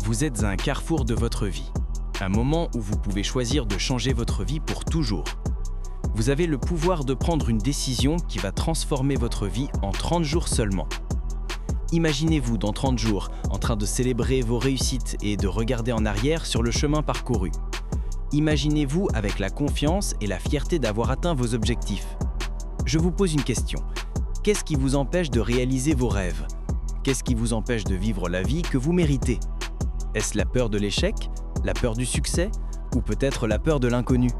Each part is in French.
Vous êtes à un carrefour de votre vie, un moment où vous pouvez choisir de changer votre vie pour toujours. Vous avez le pouvoir de prendre une décision qui va transformer votre vie en 30 jours seulement. Imaginez-vous dans 30 jours en train de célébrer vos réussites et de regarder en arrière sur le chemin parcouru. Imaginez-vous avec la confiance et la fierté d'avoir atteint vos objectifs. Je vous pose une question. Qu'est-ce qui vous empêche de réaliser vos rêves? Qu'est-ce qui vous empêche de vivre la vie que vous méritez? Est-ce la peur de l'échec, la peur du succès ou peut-être la peur de l'inconnu?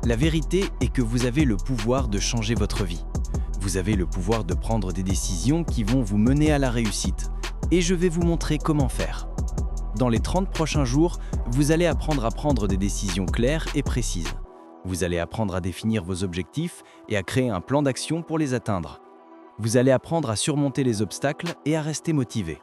La vérité est que vous avez le pouvoir de changer votre vie. Vous avez le pouvoir de prendre des décisions qui vont vous mener à la réussite. Et je vais vous montrer comment faire. Dans les 30 prochains jours, vous allez apprendre à prendre des décisions claires et précises. Vous allez apprendre à définir vos objectifs et à créer un plan d'action pour les atteindre. Vous allez apprendre à surmonter les obstacles et à rester motivé.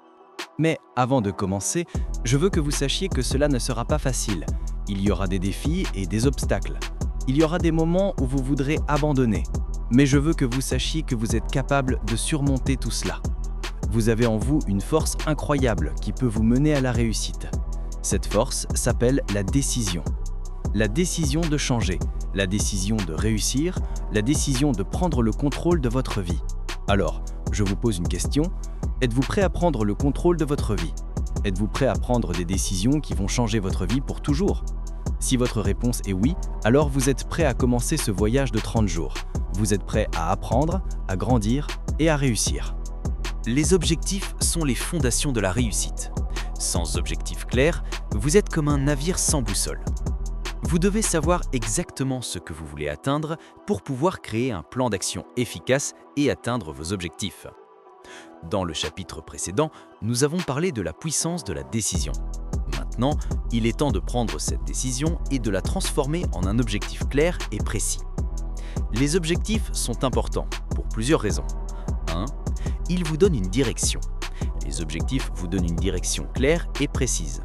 Mais avant de commencer, je veux que vous sachiez que cela ne sera pas facile. Il y aura des défis et des obstacles. Il y aura des moments où vous voudrez abandonner. Mais je veux que vous sachiez que vous êtes capable de surmonter tout cela. Vous avez en vous une force incroyable qui peut vous mener à la réussite. Cette force s'appelle la décision. La décision de changer, la décision de réussir, la décision de prendre le contrôle de votre vie. Alors, je vous pose une question. Êtes-vous prêt à prendre le contrôle de votre vie? Êtes-vous prêt à prendre des décisions qui vont changer votre vie pour toujours? Si votre réponse est oui, alors vous êtes prêt à commencer ce voyage de 30 jours. Vous êtes prêt à apprendre, à grandir et à réussir. Les objectifs sont les fondations de la réussite. Sans objectif clair, vous êtes comme un navire sans boussole. Vous devez savoir exactement ce que vous voulez atteindre pour pouvoir créer un plan d'action efficace et atteindre vos objectifs. Dans le chapitre précédent, nous avons parlé de la puissance de la décision. Maintenant, il est temps de prendre cette décision et de la transformer en un objectif clair et précis. Les objectifs sont importants pour plusieurs raisons. 1. Ils vous donnent une direction. Les objectifs vous donnent une direction claire et précise.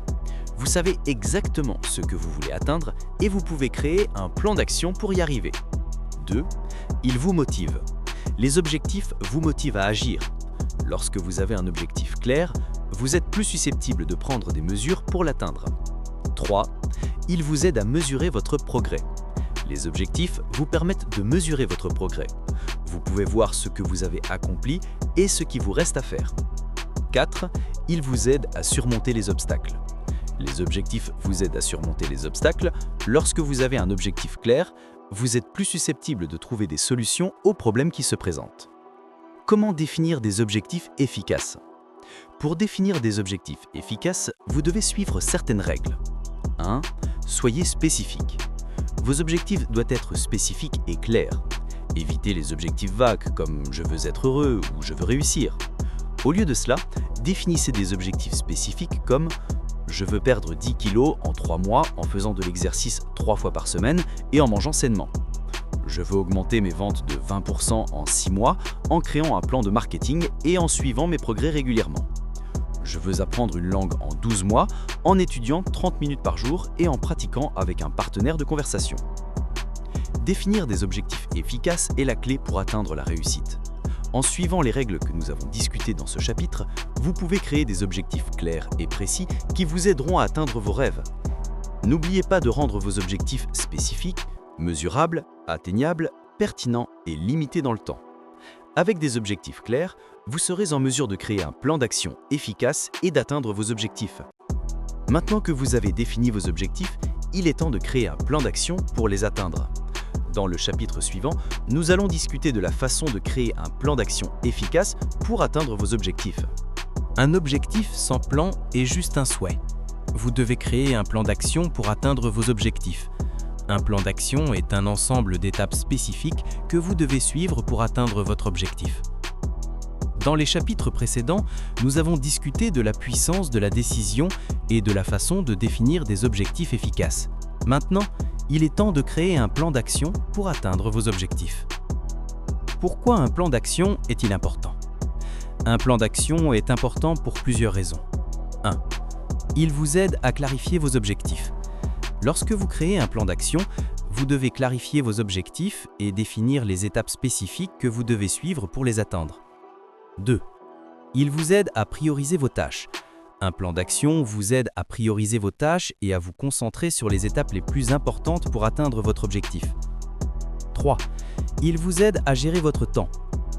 Vous savez exactement ce que vous voulez atteindre et vous pouvez créer un plan d'action pour y arriver. 2. Ils vous motivent. Les objectifs vous motivent à agir. Lorsque vous avez un objectif clair, vous êtes plus susceptible de prendre des mesures pour l'atteindre. 3. Ils vous aident à mesurer votre progrès. Les objectifs vous permettent de mesurer votre progrès. Vous pouvez voir ce que vous avez accompli et ce qui vous reste à faire. 4. Ils vous aident à surmonter les obstacles. Les objectifs vous aident à surmonter les obstacles. Lorsque vous avez un objectif clair, vous êtes plus susceptible de trouver des solutions aux problèmes qui se présentent. Comment définir des objectifs efficaces? Pour définir des objectifs efficaces, vous devez suivre certaines règles. 1. Soyez spécifique. Vos objectifs doivent être spécifiques et clairs. Évitez les objectifs vagues comme « je veux être heureux » ou « je veux réussir ». Au lieu de cela, définissez des objectifs spécifiques comme « je veux perdre 10 kilos en 3 mois en faisant de l'exercice 3 fois par semaine et en mangeant sainement ». Je veux augmenter mes ventes de 20% en 6 mois en créant un plan de marketing et en suivant mes progrès régulièrement. Je veux apprendre une langue en 12 mois en étudiant 30 minutes par jour et en pratiquant avec un partenaire de conversation. Définir des objectifs efficaces est la clé pour atteindre la réussite. En suivant les règles que nous avons discutées dans ce chapitre, vous pouvez créer des objectifs clairs et précis qui vous aideront à atteindre vos rêves. N'oubliez pas de rendre vos objectifs spécifiques, mesurables, atteignables, pertinents et limités dans le temps. Avec des objectifs clairs, vous serez en mesure de créer un plan d'action efficace et d'atteindre vos objectifs. Maintenant que vous avez défini vos objectifs, il est temps de créer un plan d'action pour les atteindre. Dans le chapitre suivant, nous allons discuter de la façon de créer un plan d'action efficace pour atteindre vos objectifs. Un objectif sans plan est juste un souhait. Vous devez créer un plan d'action pour atteindre vos objectifs. Un plan d'action est un ensemble d'étapes spécifiques que vous devez suivre pour atteindre votre objectif. Dans les chapitres précédents, nous avons discuté de la puissance de la décision et de la façon de définir des objectifs efficaces. Maintenant, il est temps de créer un plan d'action pour atteindre vos objectifs. Pourquoi un plan d'action est-il important? Un plan d'action est important pour plusieurs raisons. 1. Il vous aide à clarifier vos objectifs. Lorsque vous créez un plan d'action, vous devez clarifier vos objectifs et définir les étapes spécifiques que vous devez suivre pour les atteindre. 2. Il vous aide à prioriser vos tâches. Un plan d'action vous aide à prioriser vos tâches et à vous concentrer sur les étapes les plus importantes pour atteindre votre objectif. 3. Il vous aide à gérer votre temps.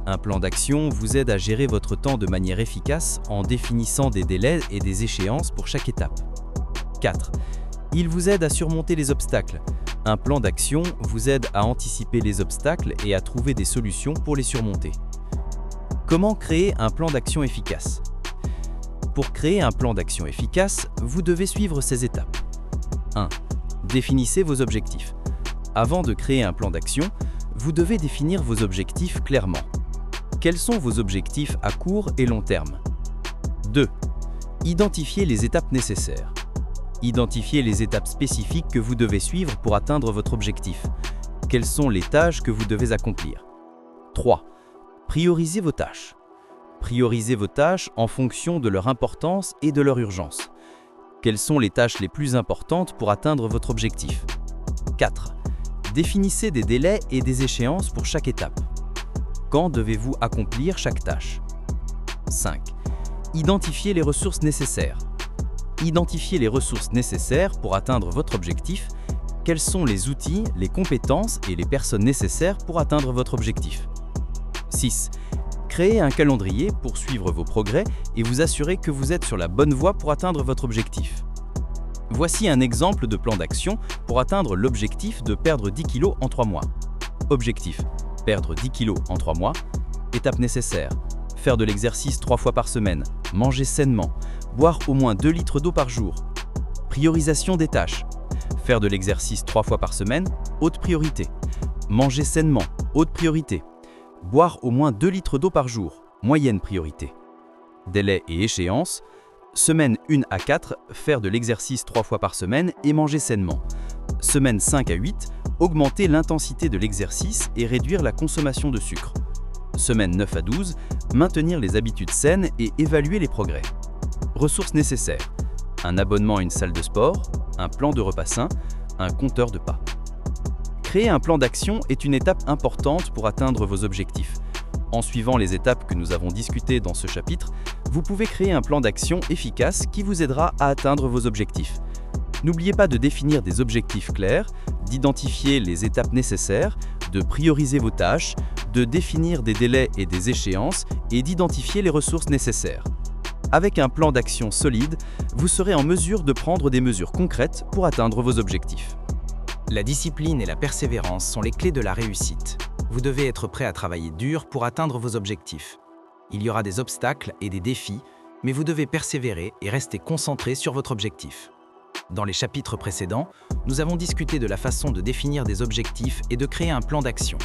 Un plan d'action vous aide à gérer votre temps de manière efficace en définissant des délais et des échéances pour chaque étape. 4. Il vous aide à surmonter les obstacles. Un plan d'action vous aide à anticiper les obstacles et à trouver des solutions pour les surmonter. Comment créer un plan d'action efficace ? Pour créer un plan d'action efficace, vous devez suivre ces étapes. 1. Définissez vos objectifs. Avant de créer un plan d'action, vous devez définir vos objectifs clairement. Quels sont vos objectifs à court et long terme ? 2. Identifiez les étapes nécessaires. Identifiez les étapes spécifiques que vous devez suivre pour atteindre votre objectif. Quelles sont les tâches que vous devez accomplir ? 3. Priorisez vos tâches. Priorisez vos tâches en fonction de leur importance et de leur urgence. Quelles sont les tâches les plus importantes pour atteindre votre objectif ? 4. Définissez des délais et des échéances pour chaque étape. Quand devez-vous accomplir chaque tâche ? 5. Identifiez les ressources nécessaires. Identifiez les ressources nécessaires pour atteindre votre objectif. Quels sont les outils, les compétences et les personnes nécessaires pour atteindre votre objectif ? 6. Créez un calendrier pour suivre vos progrès et vous assurer que vous êtes sur la bonne voie pour atteindre votre objectif. Voici un exemple de plan d'action pour atteindre l'objectif de perdre 10 kg en 3 mois. Objectif : perdre 10 kg en 3 mois. Étapes nécessaires : faire de l'exercice 3 fois par semaine, manger sainement, boire au moins 2 litres d'eau par jour. Priorisation des tâches : faire de l'exercice 3 fois par semaine, haute priorité. Manger sainement, haute priorité. Boire au moins 2 litres d'eau par jour, moyenne priorité. Délai et échéance : semaine 1 à 4, faire de l'exercice 3 fois par semaine et manger sainement. Semaine 5 à 8, augmenter l'intensité de l'exercice et réduire la consommation de sucre. Semaine 9 à 12, maintenir les habitudes saines et évaluer les progrès. Ressources nécessaires : un abonnement à une salle de sport, un plan de repas sain, un compteur de pas. Créer un plan d'action est une étape importante pour atteindre vos objectifs. En suivant les étapes que nous avons discutées dans ce chapitre, vous pouvez créer un plan d'action efficace qui vous aidera à atteindre vos objectifs. N'oubliez pas de définir des objectifs clairs, d'identifier les étapes nécessaires, de prioriser vos tâches, de définir des délais et des échéances et d'identifier les ressources nécessaires. Avec un plan d'action solide, vous serez en mesure de prendre des mesures concrètes pour atteindre vos objectifs. La discipline et la persévérance sont les clés de la réussite. Vous devez être prêt à travailler dur pour atteindre vos objectifs. Il y aura des obstacles et des défis, mais vous devez persévérer et rester concentré sur votre objectif. Dans les chapitres précédents, nous avons discuté de la façon de définir des objectifs et de créer un plan d'action.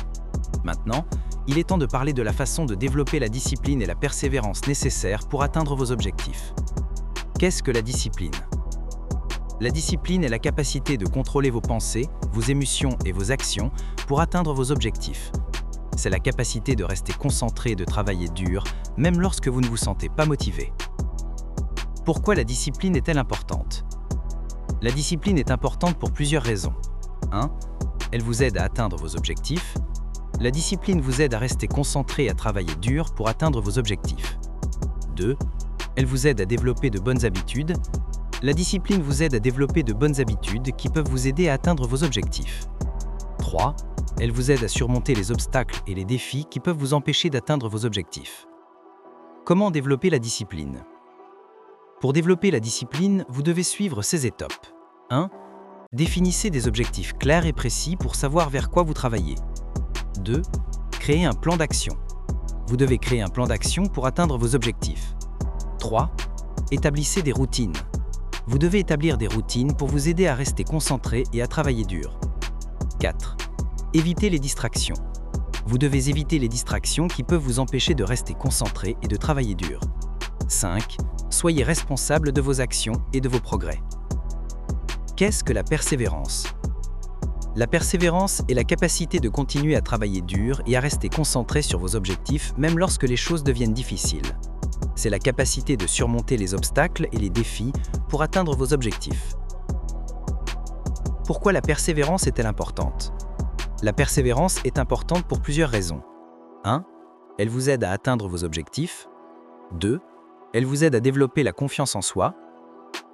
Maintenant, il est temps de parler de la façon de développer la discipline et la persévérance nécessaires pour atteindre vos objectifs. Qu'est-ce que la discipline ? La discipline est la capacité de contrôler vos pensées, vos émotions et vos actions pour atteindre vos objectifs. C'est la capacité de rester concentré et de travailler dur, même lorsque vous ne vous sentez pas motivé. Pourquoi la discipline est-elle importante ? La discipline est importante pour plusieurs raisons. 1. Elle vous aide à atteindre vos objectifs. La discipline vous aide à rester concentré et à travailler dur pour atteindre vos objectifs. 2. Elle vous aide à développer de bonnes habitudes. La discipline vous aide à développer de bonnes habitudes qui peuvent vous aider à atteindre vos objectifs. 3. Elle vous aide à surmonter les obstacles et les défis qui peuvent vous empêcher d'atteindre vos objectifs. Comment développer la discipline ? Pour développer la discipline, vous devez suivre ces étapes. 1. Définissez des objectifs clairs et précis pour savoir vers quoi vous travaillez. 2. Créez un plan d'action. Vous devez créer un plan d'action pour atteindre vos objectifs. 3. Établissez des routines. Vous devez établir des routines pour vous aider à rester concentré et à travailler dur. 4. Évitez les distractions. Vous devez éviter les distractions qui peuvent vous empêcher de rester concentré et de travailler dur. 5. Soyez responsable de vos actions et de vos progrès. Qu'est-ce que la persévérance ? La persévérance est la capacité de continuer à travailler dur et à rester concentré sur vos objectifs même lorsque les choses deviennent difficiles. C'est la capacité de surmonter les obstacles et les défis pour atteindre vos objectifs. Pourquoi la persévérance est-elle importante ? La persévérance est importante pour plusieurs raisons. 1. Elle vous aide à atteindre vos objectifs. 2. Elle vous aide à développer la confiance en soi.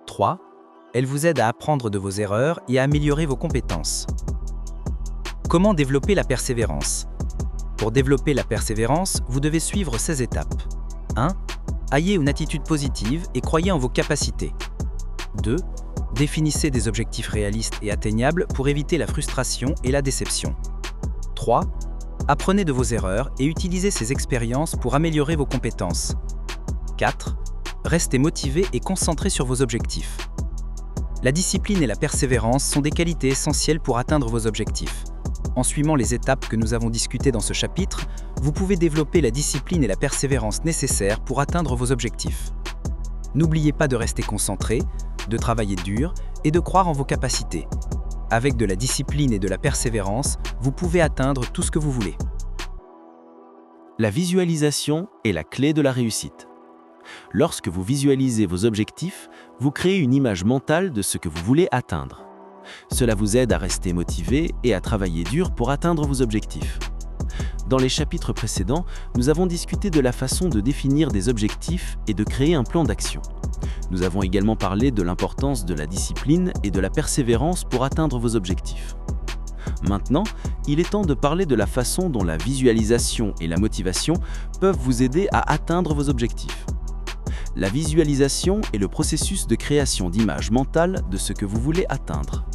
3. Elle vous aide à apprendre de vos erreurs et à améliorer vos compétences. Comment développer la persévérance? Pour développer la persévérance, vous devez suivre ces étapes. 1. Ayez une attitude positive et croyez en vos capacités. 2. Définissez des objectifs réalistes et atteignables pour éviter la frustration et la déception. 3. Apprenez de vos erreurs et utilisez ces expériences pour améliorer vos compétences. 4. Restez motivé et concentré sur vos objectifs. La discipline et la persévérance sont des qualités essentielles pour atteindre vos objectifs. En suivant les étapes que nous avons discutées dans ce chapitre, vous pouvez développer la discipline et la persévérance nécessaires pour atteindre vos objectifs. N'oubliez pas de rester concentré, de travailler dur et de croire en vos capacités. Avec de la discipline et de la persévérance, vous pouvez atteindre tout ce que vous voulez. La visualisation est la clé de la réussite. Lorsque vous visualisez vos objectifs, vous créez une image mentale de ce que vous voulez atteindre. Cela vous aide à rester motivé et à travailler dur pour atteindre vos objectifs. Dans les chapitres précédents, nous avons discuté de la façon de définir des objectifs et de créer un plan d'action. Nous avons également parlé de l'importance de la discipline et de la persévérance pour atteindre vos objectifs. Maintenant, il est temps de parler de la façon dont la visualisation et la motivation peuvent vous aider à atteindre vos objectifs. La visualisation est le processus de création d'images mentales de ce que vous voulez atteindre.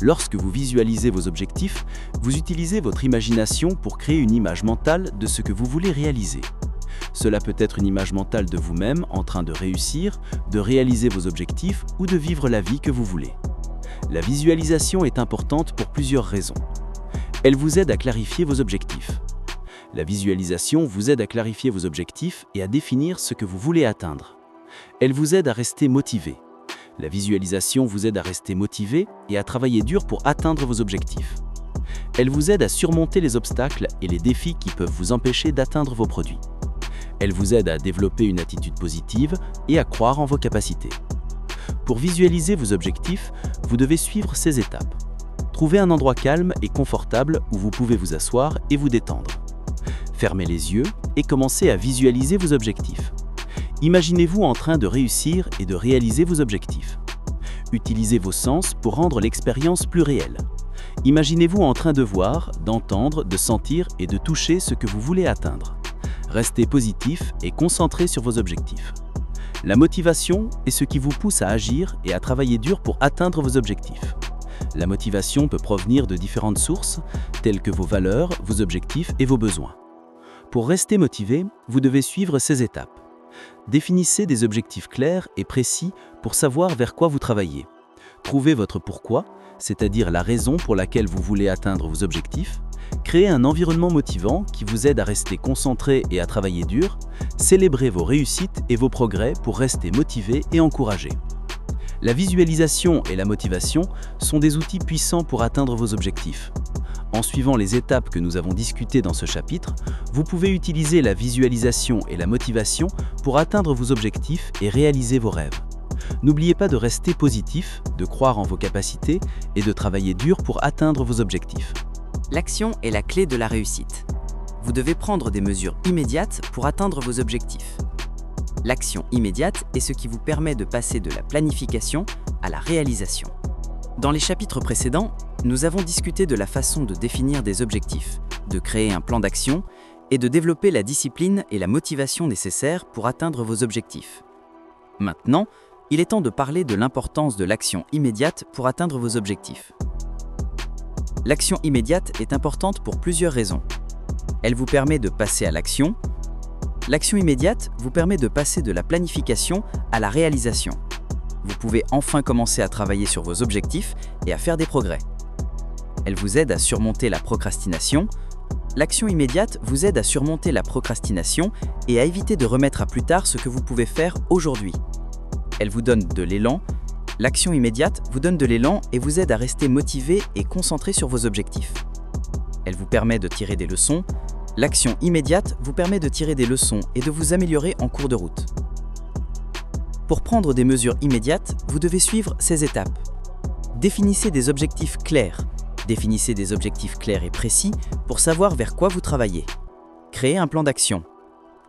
Lorsque vous visualisez vos objectifs, vous utilisez votre imagination pour créer une image mentale de ce que vous voulez réaliser. Cela peut être une image mentale de vous-même en train de réussir, de réaliser vos objectifs ou de vivre la vie que vous voulez. La visualisation est importante pour plusieurs raisons. Elle vous aide à clarifier vos objectifs. La visualisation vous aide à clarifier vos objectifs et à définir ce que vous voulez atteindre. Elle vous aide à rester motivé. La visualisation vous aide à rester motivé et à travailler dur pour atteindre vos objectifs. Elle vous aide à surmonter les obstacles et les défis qui peuvent vous empêcher d'atteindre vos produits. Elle vous aide à développer une attitude positive et à croire en vos capacités. Pour visualiser vos objectifs, vous devez suivre ces étapes. Trouvez un endroit calme et confortable où vous pouvez vous asseoir et vous détendre. Fermez les yeux et commencez à visualiser vos objectifs. Imaginez-vous en train de réussir et de réaliser vos objectifs. Utilisez vos sens pour rendre l'expérience plus réelle. Imaginez-vous en train de voir, d'entendre, de sentir et de toucher ce que vous voulez atteindre. Restez positif et concentré sur vos objectifs. La motivation est ce qui vous pousse à agir et à travailler dur pour atteindre vos objectifs. La motivation peut provenir de différentes sources, telles que vos valeurs, vos objectifs et vos besoins. Pour rester motivé, vous devez suivre ces étapes. Définissez des objectifs clairs et précis pour savoir vers quoi vous travaillez. Trouvez votre pourquoi, c'est-à-dire la raison pour laquelle vous voulez atteindre vos objectifs. Créez un environnement motivant qui vous aide à rester concentré et à travailler dur. Célébrez vos réussites et vos progrès pour rester motivé et encouragé. La visualisation et la motivation sont des outils puissants pour atteindre vos objectifs. En suivant les étapes que nous avons discutées dans ce chapitre, vous pouvez utiliser la visualisation et la motivation pour atteindre vos objectifs et réaliser vos rêves. N'oubliez pas de rester positif, de croire en vos capacités et de travailler dur pour atteindre vos objectifs. L'action est la clé de la réussite. Vous devez prendre des mesures immédiates pour atteindre vos objectifs. L'action immédiate est ce qui vous permet de passer de la planification à la réalisation. Dans les chapitres précédents, nous avons discuté de la façon de définir des objectifs, de créer un plan d'action et de développer la discipline et la motivation nécessaires pour atteindre vos objectifs. Maintenant, il est temps de parler de l'importance de l'action immédiate pour atteindre vos objectifs. L'action immédiate est importante pour plusieurs raisons. Elle vous permet de passer à l'action. L'action immédiate vous permet de passer de la planification à la réalisation. Vous pouvez enfin commencer à travailler sur vos objectifs et à faire des progrès. Elle vous aide à surmonter la procrastination. L'action immédiate vous aide à surmonter la procrastination et à éviter de remettre à plus tard ce que vous pouvez faire aujourd'hui. Elle vous donne de l'élan. L'action immédiate vous donne de l'élan et vous aide à rester motivé et concentré sur vos objectifs. Elle vous permet de tirer des leçons. L'action immédiate vous permet de tirer des leçons et de vous améliorer en cours de route. Pour prendre des mesures immédiates, vous devez suivre ces étapes. Définissez des objectifs clairs. Définissez des objectifs clairs et précis pour savoir vers quoi vous travaillez. Créez un plan d'action.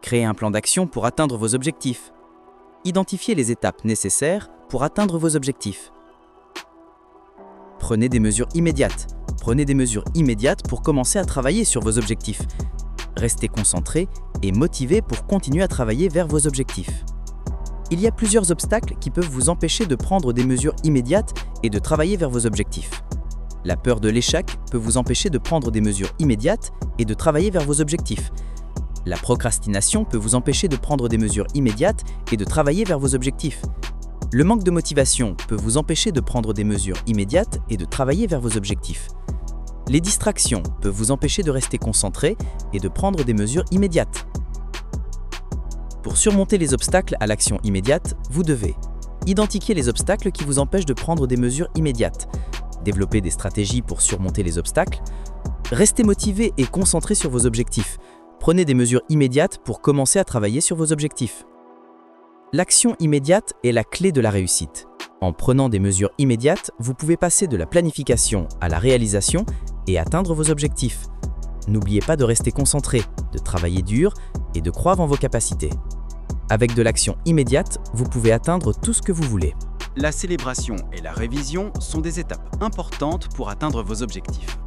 Créez un plan d'action pour atteindre vos objectifs. Identifiez les étapes nécessaires pour atteindre vos objectifs. Prenez des mesures immédiates. Prenez des mesures immédiates pour commencer à travailler sur vos objectifs. Restez concentré et motivé pour continuer à travailler vers vos objectifs. Il y a plusieurs obstacles qui peuvent vous empêcher de prendre des mesures immédiates et de travailler vers vos objectifs. La peur de l'échec peut vous empêcher de prendre des mesures immédiates et de travailler vers vos objectifs. La procrastination peut vous empêcher de prendre des mesures immédiates et de travailler vers vos objectifs. Le manque de motivation peut vous empêcher de prendre des mesures immédiates et de travailler vers vos objectifs. Les distractions peuvent vous empêcher de rester concentré et de prendre des mesures immédiates. Pour surmonter les obstacles à l'action immédiate, vous devez identifier les obstacles qui vous empêchent de prendre des mesures immédiates, développer des stratégies pour surmonter les obstacles, rester motivé et concentré sur vos objectifs. Prenez des mesures immédiates pour commencer à travailler sur vos objectifs. L'action immédiate est la clé de la réussite. En prenant des mesures immédiates, vous pouvez passer de la planification à la réalisation et atteindre vos objectifs. N'oubliez pas de rester concentré, de travailler dur et de croire en vos capacités. Avec de l'action immédiate, vous pouvez atteindre tout ce que vous voulez. La célébration et la révision sont des étapes importantes pour atteindre vos objectifs.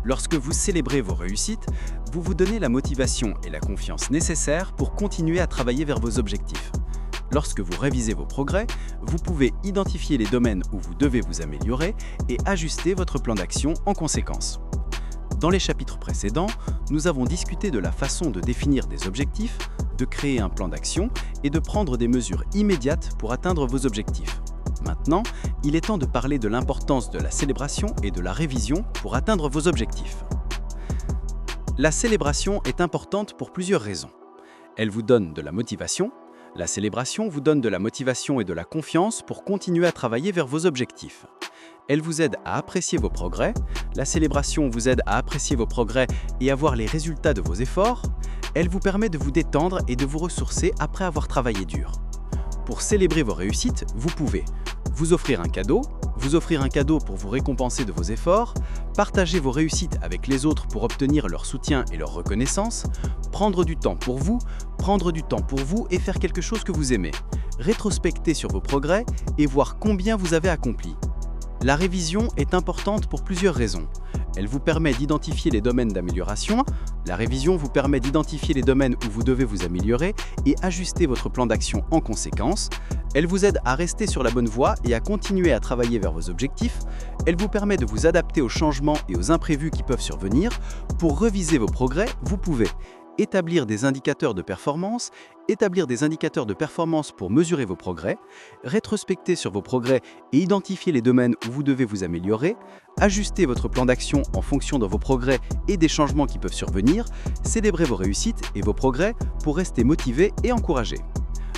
Lorsque vous célébrez vos réussites, vous vous donnez la motivation et la confiance nécessaires pour continuer à travailler vers vos objectifs. Lorsque vous révisez vos progrès, vous pouvez identifier les domaines où vous devez vous améliorer et ajuster votre plan d'action en conséquence. Dans les chapitres précédents, nous avons discuté de la façon de définir des objectifs, de créer un plan d'action et de prendre des mesures immédiates pour atteindre vos objectifs. Maintenant, il est temps de parler de l'importance de la célébration et de la révision pour atteindre vos objectifs. La célébration est importante pour plusieurs raisons. Elle vous donne de la motivation. La célébration vous donne de la motivation et de la confiance pour continuer à travailler vers vos objectifs. Elle vous aide à apprécier vos progrès. La célébration vous aide à apprécier vos progrès et à voir les résultats de vos efforts. Elle vous permet de vous détendre et de vous ressourcer après avoir travaillé dur. Pour célébrer vos réussites, vous pouvez vous offrir un cadeau pour vous récompenser de vos efforts, partager vos réussites avec les autres pour obtenir leur soutien et leur reconnaissance, prendre du temps pour vous et faire quelque chose que vous aimez, rétrospecter sur vos progrès et voir combien vous avez accompli. La révision est importante pour plusieurs raisons. Elle vous permet d'identifier les domaines d'amélioration. La révision vous permet d'identifier les domaines où vous devez vous améliorer et ajuster votre plan d'action en conséquence. Elle vous aide à rester sur la bonne voie et à continuer à travailler vers vos objectifs. Elle vous permet de vous adapter aux changements et aux imprévus qui peuvent survenir. Pour reviser vos progrès, vous pouvez établir des indicateurs de performance pour mesurer vos progrès, rétrospecter sur vos progrès et identifier les domaines où vous devez vous améliorer, ajuster votre plan d'action en fonction de vos progrès et des changements qui peuvent survenir, célébrer vos réussites et vos progrès pour rester motivé et encouragé.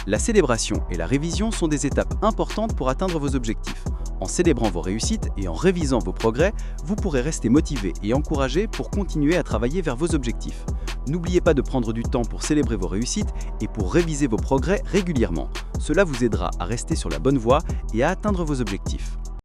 La célébration et la révision sont des étapes importantes pour atteindre vos objectifs. En célébrant vos réussites et en révisant vos progrès, vous pourrez rester motivé et encouragé pour continuer à travailler vers vos objectifs. N'oubliez pas de prendre du temps pour célébrer vos réussites et pour réviser vos progrès régulièrement. Cela vous aidera à rester sur la bonne voie et à atteindre vos objectifs.